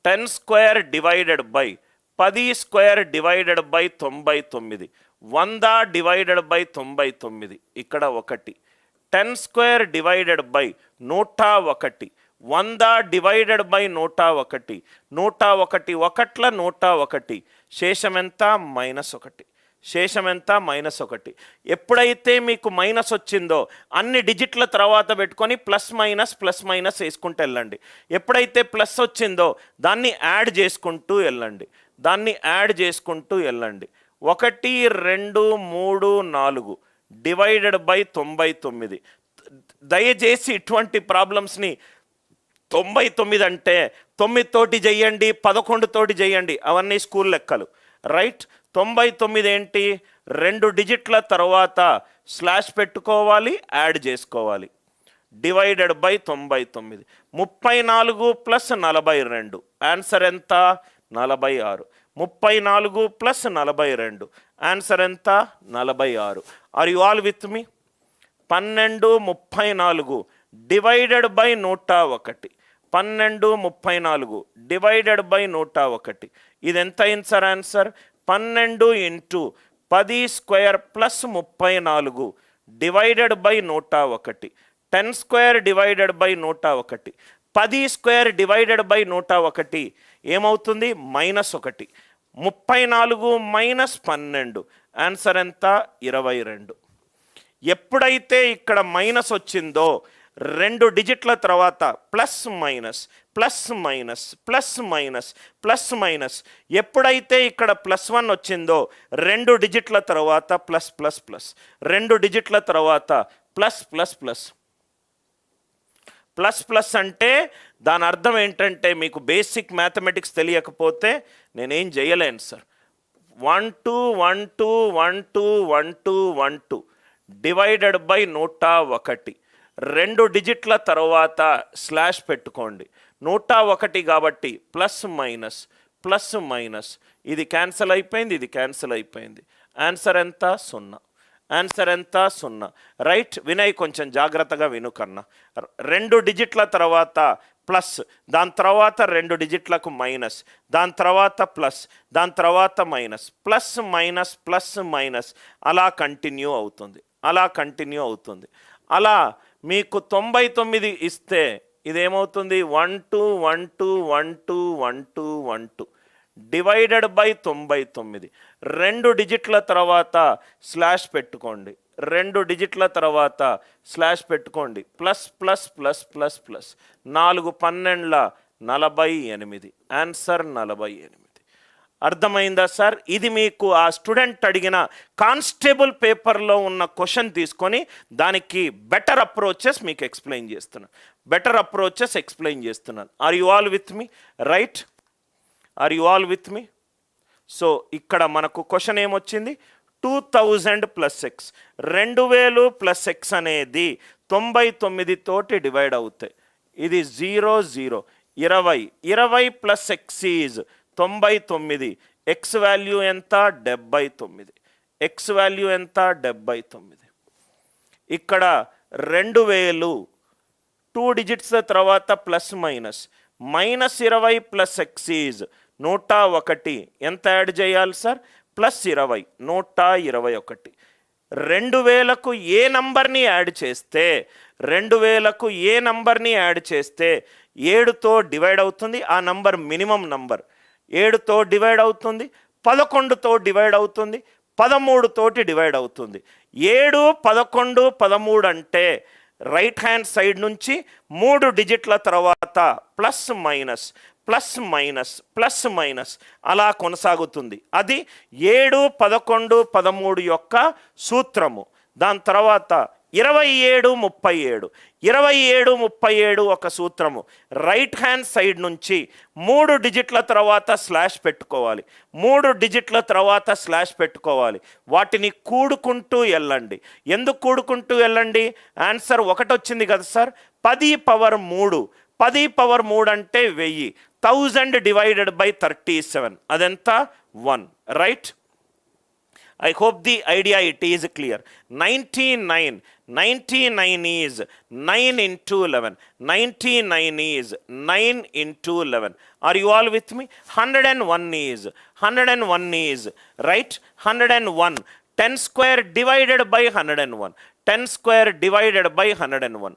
10 square divided by 10 square divided by 99, 100 divided by 99, ఇక్కడ 1. 10 square divided by 101, 100 divided by 101, 101 ఒకట్ల 101, శేషం ఎంత? -1. శేషం ఎంత? -1. ఎప్పుడైతే మీకు మైనస్ వచ్చిందో అన్ని డిజిట్ల తర్వాత పెట్టుకొని ప్లస్ మైనస్ వేసుకుంటూ వెళ్ళండి. ఎప్పుడైతే ప్లస్ వచ్చిందో దాన్ని యాడ్ చేసుకుంటూ వెళ్ళండి. 1, 2, 3, 4 డివైడెడ్ బై 99. దయచేసి ఇటువంటి ప్రాబ్లమ్స్ని 99 అంటే 9 తోటి చేయండి, 11 తోటి చేయండి, అవన్నీ స్కూల్ లెక్కలు, రైట్? 99 ఏంటి? 2 డిజిట్ల తర్వాత స్లాష్ పెట్టుకోవాలి, యాడ్ చేసుకోవాలి. Divided by 99. 34 ప్లస్ 42, ఆన్సర్ ఎంత? 46. 34 ప్లస్ 42, ఆన్సర్ ఎంత? 46. Are you all with me? 12, 34 divided by 101, 12, 34 divided by 101, ఇది ఎంత అయింది sir answer? 12 into 10 square plus 34 divided by 101, 10 square divided by 101, 10 square divided by 101 ఏమవుతుంది? -1. 34 మైనస్ 12, ఆన్సర్ ఎంత? 22. ఎప్పుడైతే ఇక్కడ మైనస్ వచ్చిందో 2 డిజిట్ల తర్వాత ప్లస్ మైనస్, ఎప్పుడైతే ఇక్కడ +1 వచ్చిందో 2 డిజిట్ల తర్వాత ప్లస్, 2 డిజిట్ల తర్వాత ప్లస్ అంటే దాని అర్థం ఏంటంటే, మీకు బేసిక్ మ్యాథమెటిక్స్ తెలియకపోతే నేనేం చేయలేను సార్. 1 2 1 2 1 2 1 2 1 2 డివైడెడ్ బై 101, 2 డిజిట్ల తర్వాత స్లాష్ పెట్టుకోండి. 101 కాబట్టి ప్లస్ మైనస్, ఇది క్యాన్సిల్ అయిపోయింది, ఇది క్యాన్సిల్ అయిపోయింది. ఆన్సర్ ఎంత? 0. ఆన్సర్ ఎంత? 0. రైట్? వినయ్ కొంచెం జాగ్రత్తగా విను కన్నా. 2 డిజిట్ల తర్వాత ప్లస్, దాని తర్వాత 2 డిజిట్లకు మైనస్, దాని తర్వాత ప్లస్, దాని తర్వాత మైనస్, అలా కంటిన్యూ అవుతుంది. అలా మీకు 99 ఇస్తే ఇదేమవుతుంది? 1 2 1 2 1 2 1 2 1 2 డివైడెడ్ బై 99. 2 డిజిట్ల తర్వాత స్లాష్ పెట్టుకోండి, 2 డిజిట్ల తర్వాత స్లాష్ పెట్టుకోండి. Plus 4 12 48, answer 48. అర్థమైందా సార్? ఇది మీకు ఆ స్టూడెంట్ అడిగిన కానిస్టేబుల్ పేపర్లో ఉన్న క్వశ్చన్ తీసుకొని దానికి బెటర్ అప్రోచెస్ మీకు ఎక్స్ప్లెయిన్ చేస్తున్నాను. Are you all with me? Right? Are you all with me? So ఇక్కడ మనకు క్వశ్చన్ ఏమొచ్చింది? 2000 ప్లస్ ఎక్స్, 2000 ప్లస్ ఎక్స్ అనేది 99 తోటి డివైడ్ అవుతాయి. ఇది 0 0, 20 plus X is 99. X value ఎంత? 79. ఎక్స్ వాల్యూ ఎంత? 79. ఇక్కడ 2000 2 డిజిట్స్ తర్వాత plus minus, -20 plus X is 101. ఎంత యాడ్ చేయాలి సార్? +20, 121. 2000కు ఏ నంబర్ని యాడ్ చేస్తే 7తో డివైడ్ అవుతుంది. ఆ నంబర్ మినిమం నంబర్. 7తో డివైడ్ అవుతుంది, 11తో డివైడ్ అవుతుంది, 13 తోటి డివైడ్ అవుతుంది. 7 11 13 అంటే రైట్ హ్యాండ్ సైడ్ నుంచి 3 డిజిట్ల తర్వాత ప్లస్ మైనస్ అలా కొనసాగుతుంది. అది 7 11 13 యొక్క సూత్రము. దాని తర్వాత 27 37 ఒక సూత్రము. రైట్ హ్యాండ్ సైడ్ నుంచి 3 డిజిట్ల తర్వాత స్లాష్ పెట్టుకోవాలి, 3 డిజిట్ల తర్వాత స్లాష్ పెట్టుకోవాలి. వాటిని కూడుకుంటూ వెళ్ళండి. ఎందుకు కూడుకుంటూ వెళ్ళండి? ఆన్సర్ 1 వచ్చింది కదా సార్. 10 పవర్ 3, 10 పవర్ 3 అంటే 1000. 1000 డివైడెడ్ బై 37 అదెంత? 1. Right? I hope the idea it is clear. 99. 99 is 9 into 11. 99 is 9 into 11. Are you all with me? 101 is, right? 101. 10 square divided by 101. 10 square divided by 101.